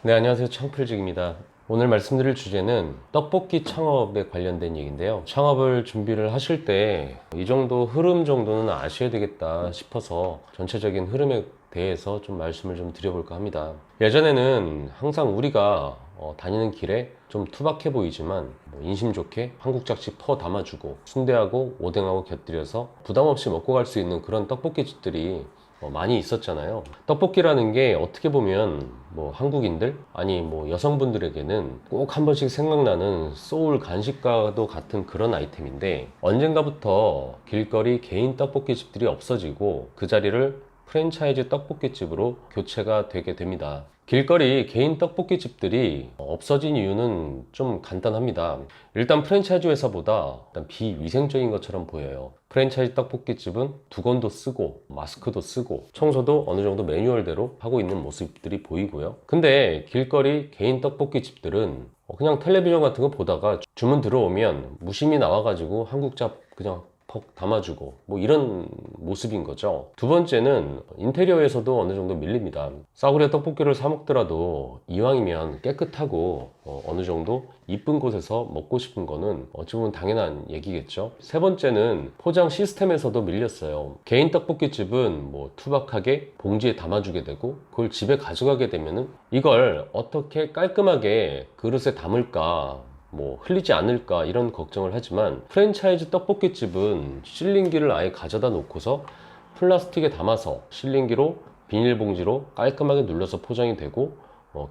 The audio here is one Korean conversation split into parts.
네, 안녕하세요. 창필직입니다. 오늘 말씀드릴 주제는 떡볶이 창업에 관련된 얘기인데요. 창업을 준비를 하실 때 이 정도 흐름 정도는 아셔야 되겠다 싶어서 전체적인 흐름에 대해서 좀 말씀을 좀 드려볼까 합니다. 예전에는 항상 우리가 다니는 길에 좀 투박해 보이지만 인심 좋게 한국작식 퍼 담아주고 순대하고 오뎅하고 곁들여서 부담 없이 먹고 갈 수 있는 그런 떡볶이 집들이 많이 있었잖아요. 떡볶이라는 게 어떻게 보면 한국인들 아니 여성분들에게는 꼭 한 번씩 생각나는 소울 간식과도 같은 그런 아이템인데, 언젠가부터 길거리 개인 떡볶이 집들이 없어지고 그 자리를 프랜차이즈 떡볶이집으로 교체가 되게 됩니다. 길거리 개인 떡볶이 집들이 없어진 이유는 좀 간단합니다. 일단 프랜차이즈 회사보다 일단 비위생적인 것처럼 보여요. 프랜차이즈 떡볶이집은 두건도 쓰고 마스크도 쓰고 청소도 어느 정도 매뉴얼대로 하고 있는 모습들이 보이고요. 근데 길거리 개인 떡볶이 집들은 그냥 텔레비전 같은 거 보다가 주문 들어오면 무심히 나와가지고 한국잡 그냥 퍽 담아주고 이런 모습인 거죠. 두 번째는 인테리어에서도 어느 정도 밀립니다. 싸구려 떡볶이를 사 먹더라도 이왕이면 깨끗하고 어느 정도 이쁜 곳에서 먹고 싶은 거는 어찌 보면 당연한 얘기겠죠. 세 번째는 포장 시스템에서도 밀렸어요. 개인 떡볶이집은 투박하게 봉지에 담아주게 되고 그걸 집에 가져가게 되면은 이걸 어떻게 깔끔하게 그릇에 담을까, 흘리지 않을까 이런 걱정을 하지만, 프랜차이즈 떡볶이집은 실링기를 아예 가져다 놓고서 플라스틱에 담아서 실링기로 비닐봉지로 깔끔하게 눌러서 포장이 되고,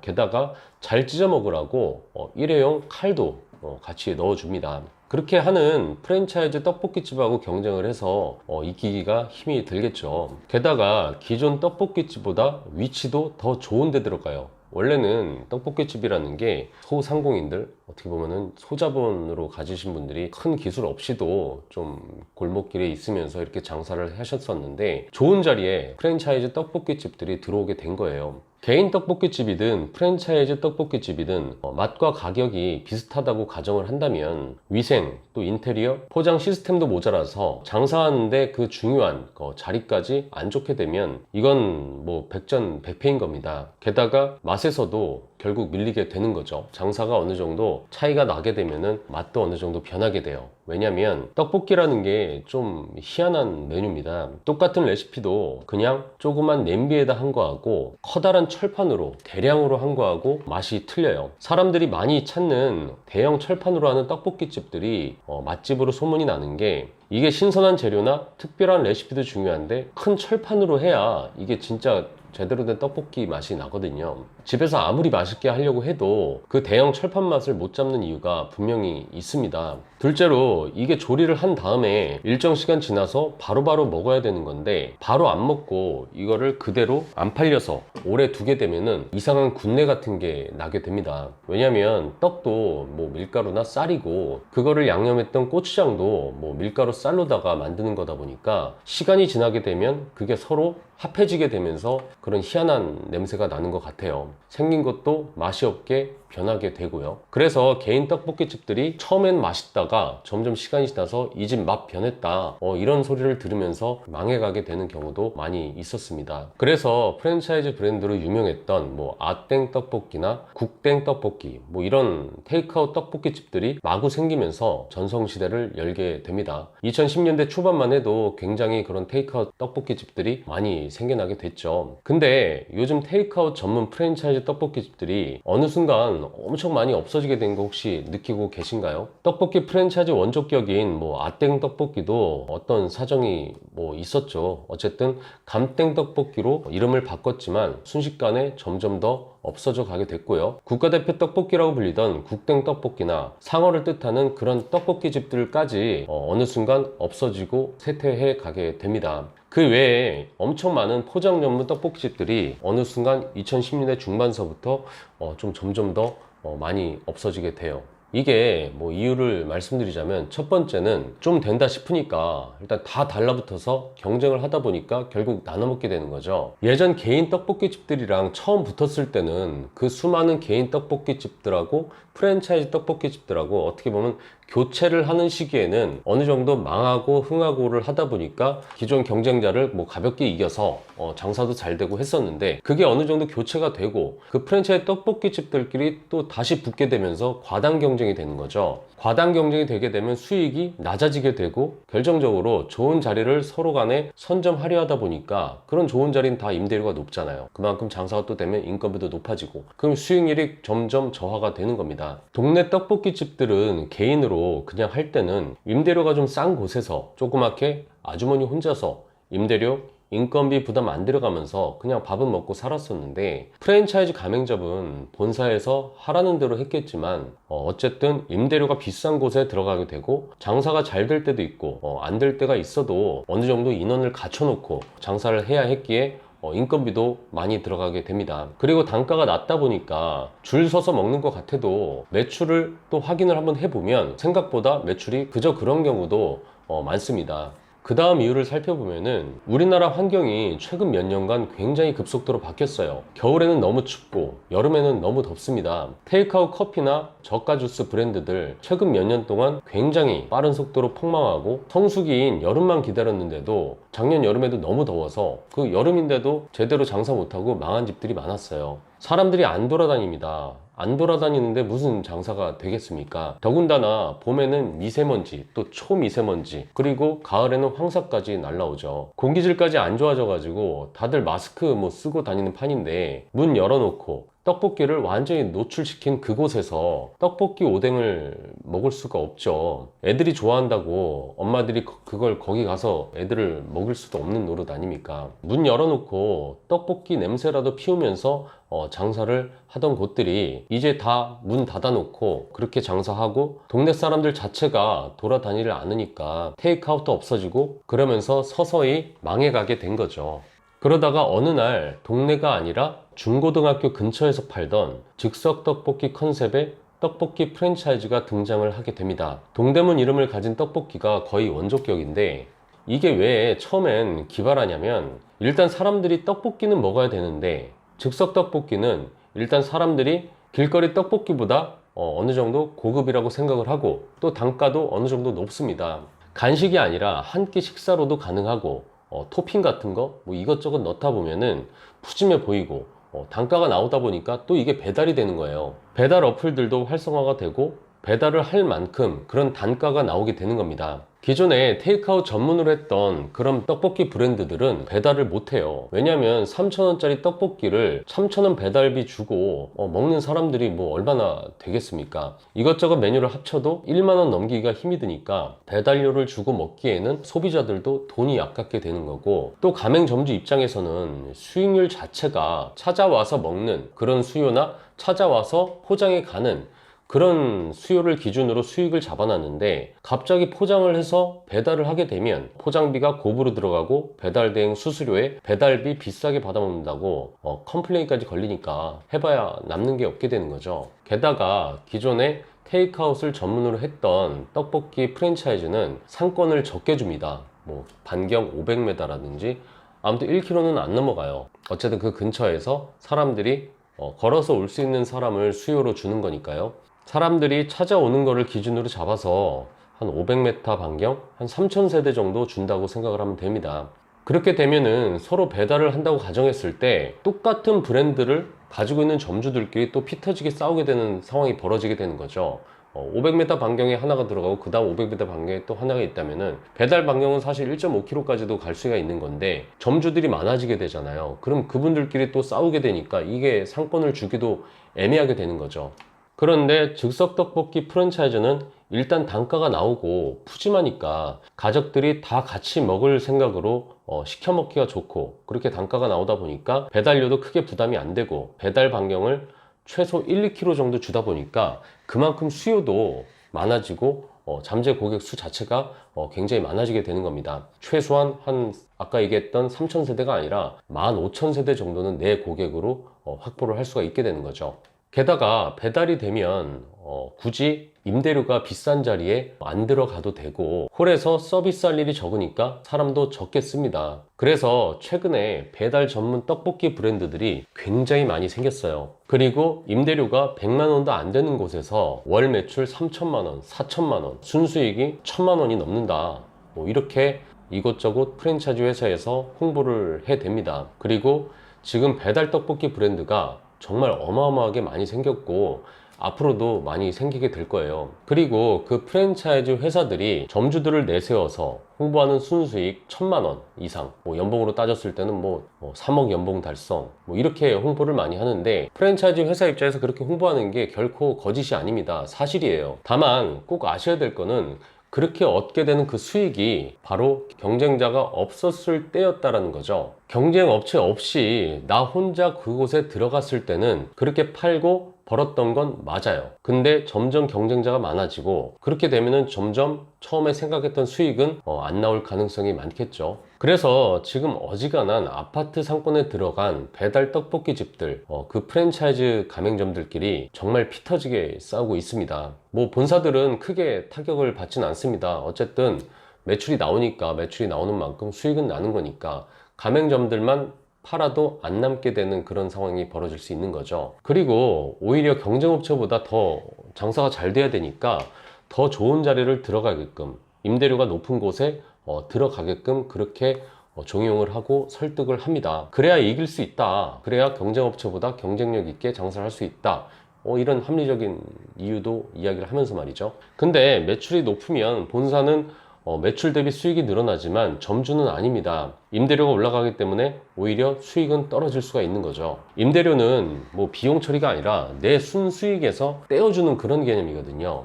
게다가 잘 찢어 먹으라고 일회용 칼도 같이 넣어줍니다. 그렇게 하는 프랜차이즈 떡볶이집하고 경쟁을 해서 이기기가 힘이 들겠죠. 게다가 기존 떡볶이집보다 위치도 더 좋은 데 들어가요. 원래는 떡볶이집이라는 게 소상공인들, 어떻게 보면은 소자본으로 가지신 분들이 큰 기술 없이도 좀 골목길에 있으면서 이렇게 장사를 하셨었는데, 좋은 자리에 프랜차이즈 떡볶이집들이 들어오게 된 거예요. 개인 떡볶이집이든 프랜차이즈 떡볶이집이든 맛과 가격이 비슷하다고 가정을 한다면 위생, 또 인테리어, 포장 시스템도 모자라서 장사하는데 그 중요한 자리까지 안 좋게 되면 이건 백전백패인 겁니다. 게다가 맛에서도 결국 밀리게 되는 거죠. 장사가 어느 정도 차이가 나게 되면은 맛도 어느 정도 변하게 돼요. 왜냐면 떡볶이라는 게 좀 희한한 메뉴입니다. 똑같은 레시피도 그냥 조그만 냄비에다 한 거하고 커다란 철판으로 대량으로 한 거하고 맛이 틀려요. 사람들이 많이 찾는 대형 철판으로 하는 떡볶이집들이 맛집으로 소문이 나는 게, 이게 신선한 재료나 특별한 레시피도 중요한데 큰 철판으로 해야 이게 진짜 제대로 된 떡볶이 맛이 나거든요. 집에서 아무리 맛있게 하려고 해도 그 대형 철판 맛을 못 잡는 이유가 분명히 있습니다. 둘째로 이게 조리를 한 다음에 일정 시간 지나서 바로바로 먹어야 되는 건데, 바로 안 먹고 이거를 그대로 안 팔려서 오래 두게 되면은 이상한 군내 같은 게 나게 됩니다. 왜냐면 떡도 밀가루나 쌀이고 그거를 양념했던 고추장도 밀가루 쌀로다가 만드는 거다 보니까 시간이 지나게 되면 그게 서로 합해지게 되면서 그런 희한한 냄새가 나는 것 같아요. 생긴 것도 맛이 없게 변하게 되고요. 그래서 개인 떡볶이집들이 처음엔 맛있다가 점점 시간이 지나서 이 집 맛 변했다 이런 소리를 들으면서 망해가게 되는 경우도 많이 있었습니다. 그래서 프랜차이즈 브랜드로 유명했던 아땡 떡볶이나 국땡 떡볶이 이런 테이크아웃 떡볶이집들이 마구 생기면서 전성시대를 열게 됩니다. 2010년대 초반만 해도 굉장히 그런 테이크아웃 떡볶이집들이 많이 생겨나게 됐죠. 근데 요즘 테이크아웃 전문 프랜차이즈 떡볶이집들이 어느 순간 엄청 많이 없어지게 된 거 혹시 느끼고 계신가요? 떡볶이 프랜차이즈 원조격인 아땡 떡볶이도 어떤 사정이 있었죠. 어쨌든 감땡 떡볶이로 이름을 바꿨지만 순식간에 점점 더 없어져 가게 됐고요. 국가대표 떡볶이라고 불리던 국땡 떡볶이나 상어를 뜻하는 그런 떡볶이 집들까지 어느 순간 없어지고 쇠퇴해 가게 됩니다. 그 외에 엄청 많은 포장 전문 떡볶이집들이 어느 순간 2010년대 중반서부터 좀 점점 더 많이 없어지게 돼요. 이게 뭐 이유를 말씀드리자면, 첫 번째는 좀 된다 싶으니까 일단 다 달라붙어서 경쟁을 하다 보니까 결국 나눠 먹게 되는 거죠. 예전 개인 떡볶이 집들이랑 처음 붙었을 때는 그 수많은 개인 떡볶이 집들하고 프랜차이즈 떡볶이 집들하고 어떻게 보면 교체를 하는 시기에는 어느 정도 망하고 흥하고를 하다 보니까 기존 경쟁자를 뭐 가볍게 이겨서 장사도 잘 되고 했었는데, 그게 어느 정도 교체가 되고 그 프랜차이즈 떡볶이 집들끼리 또 다시 붙게 되면서 과당 경쟁이 되는 거죠. 과당 경쟁이 되게 되면 수익이 낮아지게 되고, 결정적으로 좋은 자리를 서로 간에 선점하려 하다 보니까 그런 좋은 자리는 다 임대료가 높잖아요. 그만큼 장사가 또 되면 인건비도 높아지고, 그럼 수익률이 점점 저하가 되는 겁니다. 동네 떡볶이 집들은 개인으로 그냥 할 때는 임대료가 좀 싼 곳에서 조그맣게 아주머니 혼자서 임대료, 인건비 부담 안 들어가면서 그냥 밥은 먹고 살았었는데, 프랜차이즈 가맹점은 본사에서 하라는 대로 했겠지만 어쨌든 임대료가 비싼 곳에 들어가게 되고, 장사가 잘 될 때도 있고 안 될 때가 있어도 어느 정도 인원을 갖춰놓고 장사를 해야 했기에 인건비도 많이 들어가게 됩니다. 그리고 단가가 낮다 보니까 줄 서서 먹는 것 같아도 매출을 또 확인을 한번 해보면 생각보다 매출이 그저 그런 경우도 많습니다. 그 다음 이유를 살펴보면은 우리나라 환경이 최근 몇 년간 굉장히 급속도로 바뀌었어요. 겨울에는 너무 춥고 여름에는 너무 덥습니다. 테이크아웃 커피나 저가 주스 브랜드들 최근 몇 년 동안 굉장히 빠른 속도로 폭망하고, 성수기인 여름만 기다렸는데도 작년 여름에도 너무 더워서 그 여름인데도 제대로 장사 못하고 망한 집들이 많았어요. 사람들이 안 돌아다닙니다. 안 돌아다니는데 무슨 장사가 되겠습니까? 더군다나 봄에는 미세먼지, 또 초미세먼지, 그리고 가을에는 황사까지 날라오죠. 공기질까지 안 좋아져 가지고 다들 마스크 뭐 쓰고 다니는 판인데, 문 열어놓고 떡볶이를 완전히 노출시킨 그곳에서 떡볶이 오뎅을 먹을 수가 없죠. 애들이 좋아한다고 엄마들이 그걸 거기 가서 애들을 먹일 수도 없는 노릇 아닙니까? 문 열어놓고 떡볶이 냄새라도 피우면서 장사를 하던 곳들이 이제 다 문 닫아놓고 그렇게 장사하고, 동네 사람들 자체가 돌아다니를 않으니까 테이크아웃도 없어지고, 그러면서 서서히 망해가게 된 거죠. 그러다가 어느 날 동네가 아니라 중고등학교 근처에서 팔던 즉석 떡볶이 컨셉의 떡볶이 프랜차이즈가 등장을 하게 됩니다. 동대문 이름을 가진 떡볶이가 거의 원조격인데, 이게 왜 처음엔 기발하냐면, 일단 사람들이 떡볶이는 먹어야 되는데 즉석 떡볶이는 일단 사람들이 길거리 떡볶이보다 어느 정도 고급이라고 생각을 하고, 또 단가도 어느 정도 높습니다. 간식이 아니라 한 끼 식사로도 가능하고, 토핑 같은 거 뭐 이것저것 넣다 보면은 푸짐해 보이고, 단가가 나오다 보니까 또 이게 배달이 되는 거예요. 배달 어플들도 활성화가 되고 배달을 할 만큼 그런 단가가 나오게 되는 겁니다. 기존에 테이크아웃 전문으로 했던 그런 떡볶이 브랜드들은 배달을 못해요. 왜냐면 3,000원짜리 떡볶이를 3,000원 배달비 주고 먹는 사람들이 뭐 얼마나 되겠습니까? 이것저것 메뉴를 합쳐도 1만원 넘기기가 힘이 드니까 배달료를 주고 먹기에는 소비자들도 돈이 아깝게 되는 거고, 또 가맹점주 입장에서는 수익률 자체가 찾아와서 먹는 그런 수요나 찾아와서 포장해 가는 그런 수요를 기준으로 수익을 잡아놨는데, 갑자기 포장을 해서 배달을 하게 되면 포장비가 곱으로 들어가고 배달 대행 수수료에 배달비 비싸게 받아먹는다고 컴플레인까지 걸리니까 해봐야 남는 게 없게 되는 거죠. 게다가 기존에 테이크아웃을 전문으로 했던 떡볶이 프랜차이즈는 상권을 적게 줍니다. 뭐 반경 500m라든지 아무튼 1km는 안 넘어가요. 어쨌든 그 근처에서 사람들이 걸어서 올 수 있는 사람을 수요로 주는 거니까요. 사람들이 찾아오는 거를 기준으로 잡아서 한 500m 반경, 한 3,000세대 정도 준다고 생각을 하면 됩니다. 그렇게 되면은 서로 배달을 한다고 가정했을 때 똑같은 브랜드를 가지고 있는 점주들끼리 또 피 터지게 싸우게 되는 상황이 벌어지게 되는 거죠. 500m 반경에 하나가 들어가고 그 다음 500m 반경에 또 하나가 있다면은 배달 반경은 사실 1.5km까지도 갈 수가 있는 건데, 점주들이 많아지게 되잖아요. 그럼 그분들끼리 또 싸우게 되니까 이게 상권을 주기도 애매하게 되는 거죠. 그런데 즉석 떡볶이 프랜차이즈는 일단 단가가 나오고 푸짐하니까 가족들이 다 같이 먹을 생각으로 시켜 먹기가 좋고, 그렇게 단가가 나오다 보니까 배달료도 크게 부담이 안 되고, 배달 반경을 최소 1, 2km 정도 주다 보니까 그만큼 수요도 많아지고 잠재 고객 수 자체가 굉장히 많아지게 되는 겁니다. 최소한 한 아까 얘기했던 3,000세대가 아니라 15,000세대 정도는 내 고객으로 확보를 할 수가 있게 되는 거죠. 게다가 배달이 되면 굳이 임대료가 비싼 자리에 안 들어가도 되고 홀에서 서비스할 일이 적으니까 사람도 적게 씁니다. 그래서 최근에 배달 전문 떡볶이 브랜드들이 굉장히 많이 생겼어요. 그리고 임대료가 100만 원도 안 되는 곳에서 월 매출 3천만 원, 4천만 원, 순수익이 1천만 원이 넘는다. 이렇게 이곳저곳 프랜차이즈 회사에서 홍보를 해댑니다. 그리고 지금 배달 떡볶이 브랜드가 정말 어마어마하게 많이 생겼고 앞으로도 많이 생기게 될 거예요. 그리고 그 프랜차이즈 회사들이 점주들을 내세워서 홍보하는 순수익 1천만 원 이상, 연봉으로 따졌을 때는 3억 연봉 달성, 이렇게 홍보를 많이 하는데, 프랜차이즈 회사 입장에서 그렇게 홍보하는 게 결코 거짓이 아닙니다. 사실이에요. 다만 꼭 아셔야 될 거는 그렇게 얻게 되는 그 수익이 바로 경쟁자가 없었을 때였다라는 거죠. 경쟁 업체 없이 나 혼자 그곳에 들어갔을 때는 그렇게 팔고 벌었던 건 맞아요. 근데 점점 경쟁자가 많아지고 그렇게 되면은 점점 처음에 생각했던 수익은 안 나올 가능성이 많겠죠. 그래서 지금 어지간한 아파트 상권에 들어간 배달 떡볶이 집들, 그 프랜차이즈 가맹점들끼리 정말 피 터지게 싸우고 있습니다. 본사들은 크게 타격을 받진 않습니다. 어쨌든 매출이 나오니까, 매출이 나오는 만큼 수익은 나는 거니까 가맹점들만 팔아도 안 남게 되는 그런 상황이 벌어질 수 있는 거죠. 그리고 오히려 경쟁업체보다 더 장사가 잘 돼야 되니까 더 좋은 자리를 들어가게끔, 임대료가 높은 곳에 들어가게끔 그렇게 종용을 하고 설득을 합니다. 그래야 이길 수 있다. 그래야 경쟁업체보다 경쟁력 있게 장사를 할 수 있다. 이런 합리적인 이유도 이야기를 하면서 말이죠. 근데 매출이 높으면 본사는 매출 대비 수익이 늘어나지만 점주는 아닙니다. 임대료가 올라가기 때문에 오히려 수익은 떨어질 수가 있는 거죠. 임대료는 비용 처리가 아니라 내 순수익에서 떼어주는 그런 개념이거든요.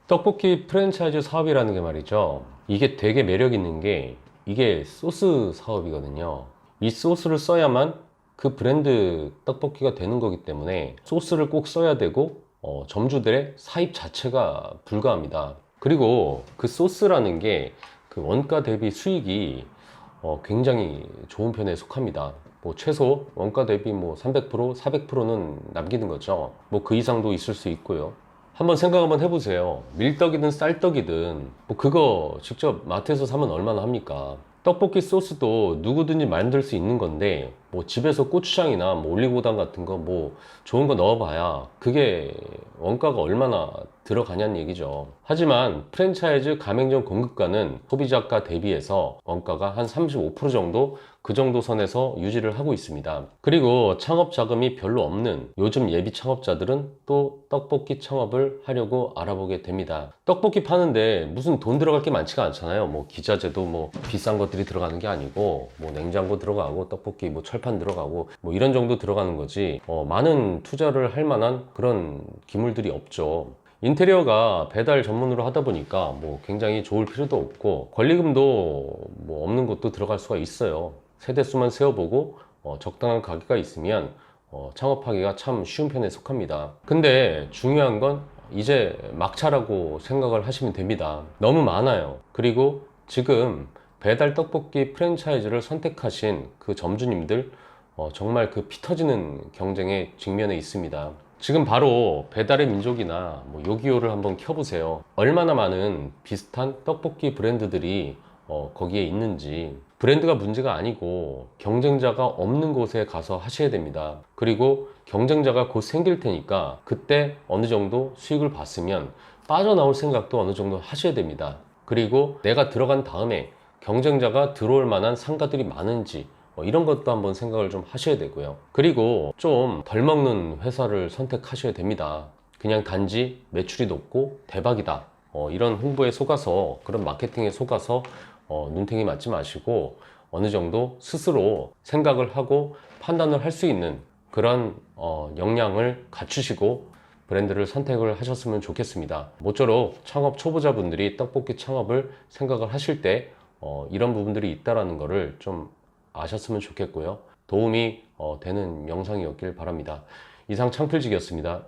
떡볶이 프랜차이즈 사업이라는 게 말이죠, 이게 되게 매력 있는 게 이게 소스 사업이거든요. 이 소스를 써야만 그 브랜드 떡볶이가 되는 거기 때문에 소스를 꼭 써야 되고 점주들의 사입 자체가 불가합니다. 그리고 그 소스라는 게 그 원가 대비 수익이 굉장히 좋은 편에 속합니다. 최소 원가 대비 300%, 400%는 남기는 거죠. 그 이상도 있을 수 있고요. 한번 생각 한번 해보세요. 밀떡이든 쌀떡이든 그거 직접 마트에서 사면 얼마나 합니까? 떡볶이 소스도 누구든지 만들 수 있는 건데 집에서 고추장이나 올리고당 같은 거 좋은 거 넣어봐야 그게 원가가 얼마나 들어가냐는 얘기죠. 하지만 프랜차이즈 가맹점 공급가는 소비자가 대비해서 원가가 한 35% 정도, 그 정도 선에서 유지를 하고 있습니다. 그리고 창업 자금이 별로 없는 요즘 예비 창업자들은 또 떡볶이 창업을 하려고 알아보게 됩니다. 떡볶이 파는데 무슨 돈 들어갈 게 많지가 않잖아요. 기자재도 비싼 것들이 들어가는 게 아니고 냉장고 들어가고 떡볶이 철판 들어가고 이런 정도 들어가는 거지 많은 투자를 할 만한 그런 기물들이 없죠. 인테리어가 배달 전문으로 하다 보니까 굉장히 좋을 필요도 없고 권리금도 없는 것도 들어갈 수가 있어요. 세대수만 세워보고 적당한 가게가 있으면 창업하기가 참 쉬운 편에 속합니다. 근데 중요한 건 이제 막차라고 생각을 하시면 됩니다. 너무 많아요. 그리고 지금 배달 떡볶이 프랜차이즈를 선택하신 그 점주님들 정말 그 피 터지는 경쟁에 직면해 있습니다. 지금 바로 배달의 민족이나 요기요를 한번 켜보세요. 얼마나 많은 비슷한 떡볶이 브랜드들이 거기에 있는지. 브랜드가 문제가 아니고 경쟁자가 없는 곳에 가서 하셔야 됩니다. 그리고 경쟁자가 곧 생길 테니까 그때 어느 정도 수익을 봤으면 빠져나올 생각도 어느 정도 하셔야 됩니다. 그리고 내가 들어간 다음에 경쟁자가 들어올 만한 상가들이 많은지 이런 것도 한번 생각을 좀 하셔야 되고요. 그리고 좀 덜 먹는 회사를 선택하셔야 됩니다. 그냥 단지 매출이 높고 대박이다 이런 홍보에 속아서, 그런 마케팅에 속아서 눈탱이 맞지 마시고 어느 정도 스스로 생각을 하고 판단을 할 수 있는 그런 역량을 갖추시고 브랜드를 선택을 하셨으면 좋겠습니다. 모쪼록 창업 초보자분들이 떡볶이 창업을 생각을 하실 때 이런 부분들이 있다는 것을 좀 아셨으면 좋겠고요. 도움이 되는 영상이었길 바랍니다. 이상 창필직이었습니다.